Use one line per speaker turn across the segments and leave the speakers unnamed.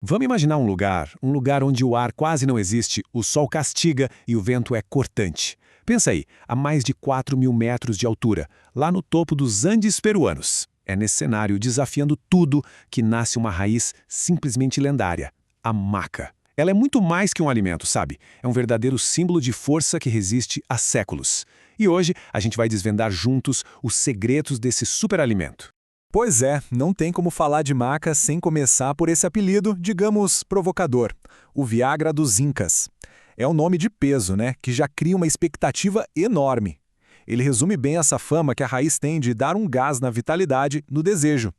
Vamos imaginar um lugar onde o ar quase não existe, o sol castiga e o vento é cortante. Pensa aí, a mais de 4.000 metros de altura, lá no topo dos Andes peruanos. É nesse cenário, desafiando tudo, que nasce uma raiz simplesmente lendária, a maca. Ela é muito mais que um alimento, sabe? É um verdadeiro símbolo de força que resiste há séculos. E hoje a gente vai desvendar juntos os segredos desse superalimento.
Pois é, não tem como falar de maca sem começar por esse apelido, digamos, provocador, o Viagra dos Incas. É um nome de peso, né, que já cria uma expectativa enorme. Ele resume bem essa fama que a raiz tem de dar um gás na vitalidade, no desejo.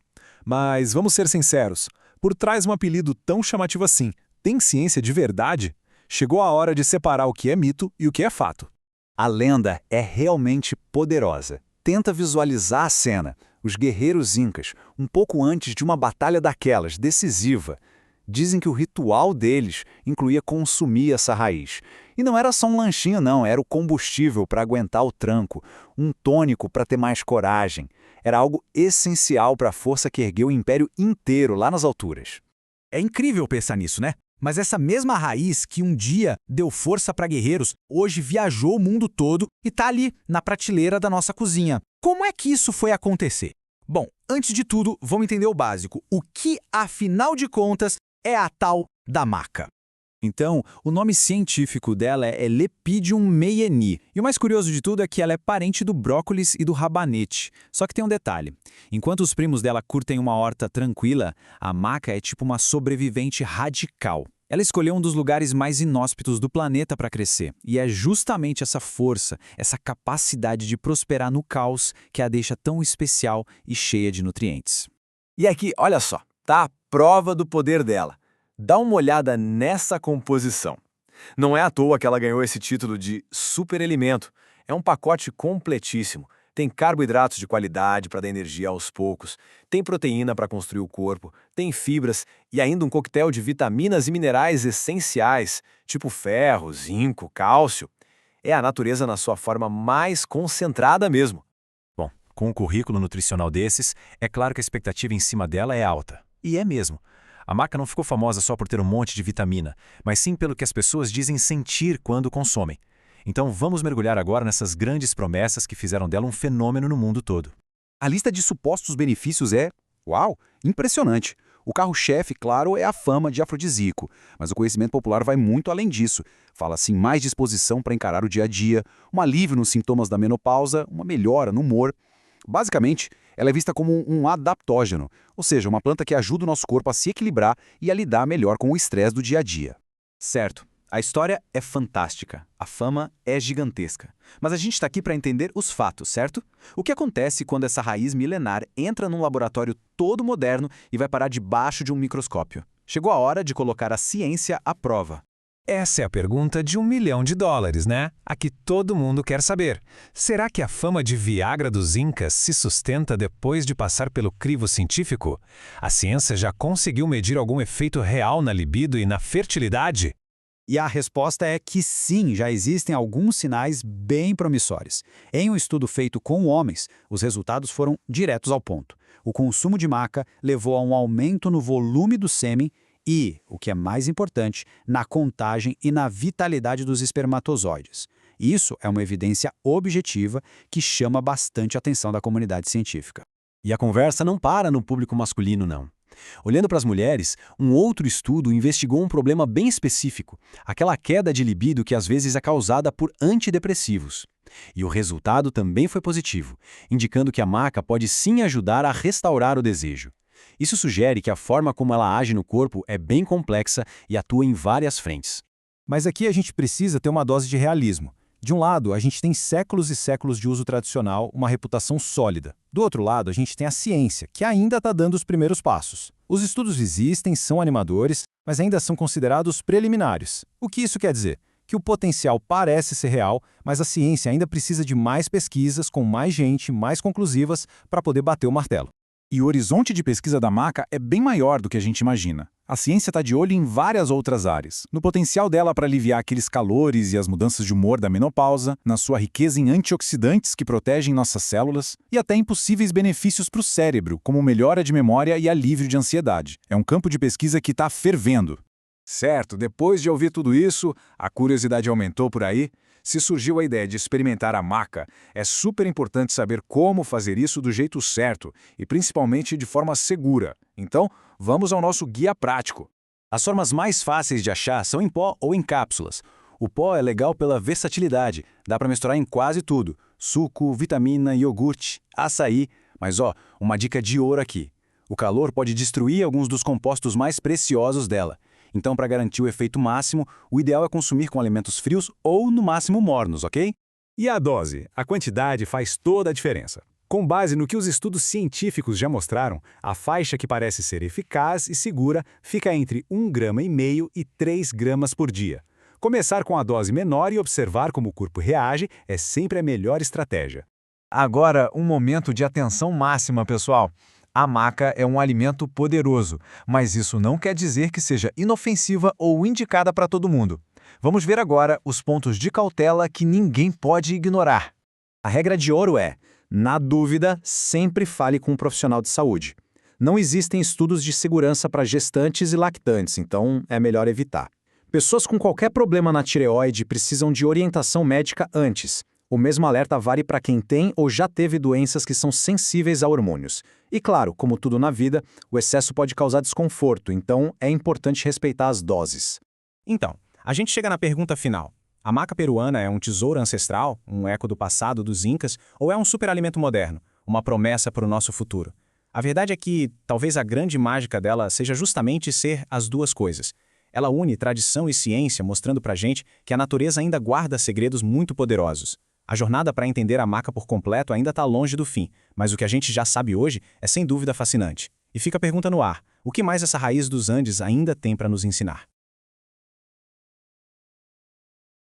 Mas vamos ser sinceros, por trás de um apelido tão chamativo assim, tem ciência de verdade? Chegou a hora de separar o que é mito e o que é fato.
A lenda é realmente poderosa. Tenta visualizar a cena. Os guerreiros incas, um pouco antes de uma batalha daquelas, decisiva. Dizem que o ritual deles incluía consumir essa raiz. E não era só um lanchinho, não, era o combustível para aguentar o tranco, um tônico para ter mais coragem. Era algo essencial para a força que ergueu o império inteiro lá nas alturas.
É incrível pensar nisso, né? Mas essa mesma raiz que um dia deu força para guerreiros, hoje viajou o mundo todo e está ali, na prateleira da nossa cozinha. Como é que isso foi acontecer? Bom, antes de tudo, vamos entender o básico. O que, afinal de contas, é a tal da maca?
Então, o nome científico dela é Lepidium meieni. E o mais curioso de tudo é que ela é parente do brócolis e do rabanete. Só que tem um detalhe. Enquanto os primos dela curtem uma horta tranquila, a maca é tipo uma sobrevivente radical. Ela escolheu um dos lugares mais inóspitos do planeta para crescer. E é justamente essa força, essa capacidade de prosperar no caos que a deixa tão especial e cheia de nutrientes.
E aqui, olha só, tá a prova do poder dela. Dá uma olhada nessa composição. Não é à toa que ela ganhou esse título de superalimento. É um pacote completíssimo. Tem carboidratos de qualidade para dar energia aos poucos, tem proteína para construir o corpo, tem fibras e ainda um coquetel de vitaminas e minerais essenciais, tipo ferro, zinco, cálcio. É a natureza na sua forma mais concentrada mesmo.
Bom, com um currículo nutricional desses, é claro que a expectativa em cima dela é alta. E é mesmo. A maca não ficou famosa só por ter um monte de vitamina, mas sim pelo que as pessoas dizem sentir quando consomem. Então vamos mergulhar agora nessas grandes promessas que fizeram dela um fenômeno no mundo todo.
A lista de supostos benefícios é, uau, impressionante. O carro-chefe, claro, é a fama de afrodisíaco, mas o conhecimento popular vai muito além disso. Fala-se em mais disposição para encarar o dia a dia, um alívio nos sintomas da menopausa, uma melhora no humor. Basicamente, ela é vista como um adaptógeno, ou seja, uma planta que ajuda o nosso corpo a se equilibrar e a lidar melhor com o estresse do dia a dia.
Certo. A história é fantástica, a fama é gigantesca. Mas a gente está aqui para entender os fatos, certo? O que acontece quando essa raiz milenar entra num laboratório todo moderno e vai parar debaixo de um microscópio? Chegou a hora de colocar a ciência à prova.
Essa é a pergunta de $1 milhão, né? A que todo mundo quer saber. Será que a fama de Viagra dos Incas se sustenta depois de passar pelo crivo científico? A ciência já conseguiu medir algum efeito real na libido e na fertilidade?
E a resposta é que sim, já existem alguns sinais bem promissores. Em um estudo feito com homens, os resultados foram diretos ao ponto. O consumo de maca levou a um aumento no volume do sêmen e, o que é mais importante, na contagem e na vitalidade dos espermatozoides. Isso é uma evidência objetiva que chama bastante a atenção da comunidade científica.
E a conversa não para no público masculino, não. Olhando para as mulheres, um outro estudo investigou um problema bem específico, aquela queda de libido que às vezes é causada por antidepressivos. E o resultado também foi positivo, indicando que a maca pode sim ajudar a restaurar o desejo. Isso sugere que a forma como ela age no corpo é bem complexa e atua em várias frentes.
Mas aqui a gente precisa ter uma dose de realismo. De um lado, a gente tem séculos e séculos de uso tradicional, uma reputação sólida. Do outro lado, a gente tem a ciência, que ainda está dando os primeiros passos. Os estudos existem, são animadores, mas ainda são considerados preliminares. O que isso quer dizer? Que o potencial parece ser real, mas a ciência ainda precisa de mais pesquisas, com mais gente, mais conclusivas, para poder bater o martelo.
E o horizonte de pesquisa da maca é bem maior do que a gente imagina. A ciência está de olho em várias outras áreas. No potencial dela para aliviar aqueles calores e as mudanças de humor da menopausa, na sua riqueza em antioxidantes que protegem nossas células, e até em possíveis benefícios para o cérebro, como melhora de memória e alívio de ansiedade. É um campo de pesquisa que está fervendo. Certo, depois de ouvir tudo isso, a curiosidade aumentou por aí. Se surgiu a ideia de experimentar a maca, é super importante saber como fazer isso do jeito certo e principalmente de forma segura. Então, vamos ao nosso guia prático.
As formas mais fáceis de achar são em pó ou em cápsulas. O pó é legal pela versatilidade, dá para misturar em quase tudo. Suco, vitamina, iogurte, açaí. Mas uma dica de ouro aqui. O calor pode destruir alguns dos compostos mais preciosos dela. Então, para garantir o efeito máximo, o ideal é consumir com alimentos frios ou, no máximo, mornos, ok?
E a dose? A quantidade faz toda a diferença. Com base no que os estudos científicos já mostraram, a faixa que parece ser eficaz e segura fica entre 1,5 grama e 3 gramas por dia. Começar com a dose menor e observar como o corpo reage é sempre a melhor estratégia.
Agora, um momento de atenção máxima, pessoal. A maca é um alimento poderoso, mas isso não quer dizer que seja inofensiva ou indicada para todo mundo. Vamos ver agora os pontos de cautela que ninguém pode ignorar.
A regra de ouro é, na dúvida, sempre fale com um profissional de saúde. Não existem estudos de segurança para gestantes e lactantes, então é melhor evitar. Pessoas com qualquer problema na tireoide precisam de orientação médica antes. O mesmo alerta vale para quem tem ou já teve doenças que são sensíveis a hormônios. E claro, como tudo na vida, o excesso pode causar desconforto, então é importante respeitar as doses.
Então, a gente chega na pergunta final. A maca peruana é um tesouro ancestral, um eco do passado dos incas, ou é um superalimento moderno, uma promessa para o nosso futuro? A verdade é que talvez a grande mágica dela seja justamente ser as duas coisas. Ela une tradição e ciência, mostrando pra gente que a natureza ainda guarda segredos muito poderosos. A jornada para entender a maca por completo ainda está longe do fim, mas o que a gente já sabe hoje é sem dúvida fascinante. E fica a pergunta no ar: o que mais essa raiz dos Andes ainda tem para nos ensinar?